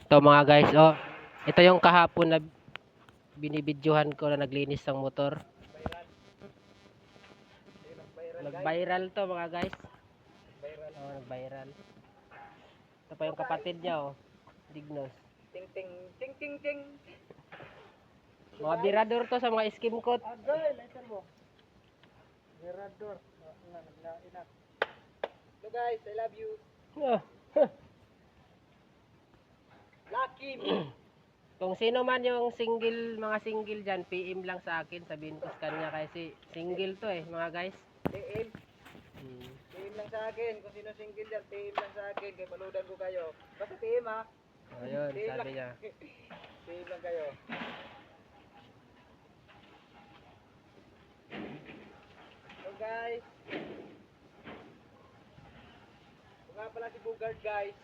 Ito mga guys, oh. Ito yung kahapon na binibidyohan ko na naglinis ng motor. Nag-viral to mga guys. Oh, nag-viral. Ito pa yung kapatid niya, oh. Dignos. Ting ting ting ting ting. Mga birador to sa mga skim coat. Agay, lighter mo. Mirador. Inak. So guys, I love you. Oh. Lucky. Kung sino man yung mga single dyan, PM lang sa akin, sabihin ko sa kanya kasi single to mga guys. PM. PM lang sa akin. Kung sino single dyan, PM lang sa akin. Kaya paludan ko kayo. Basta PM ha. Ayun, PM sabi lang. niya. PM lang kayo. So guys. Kung nga pala si Bugard guys.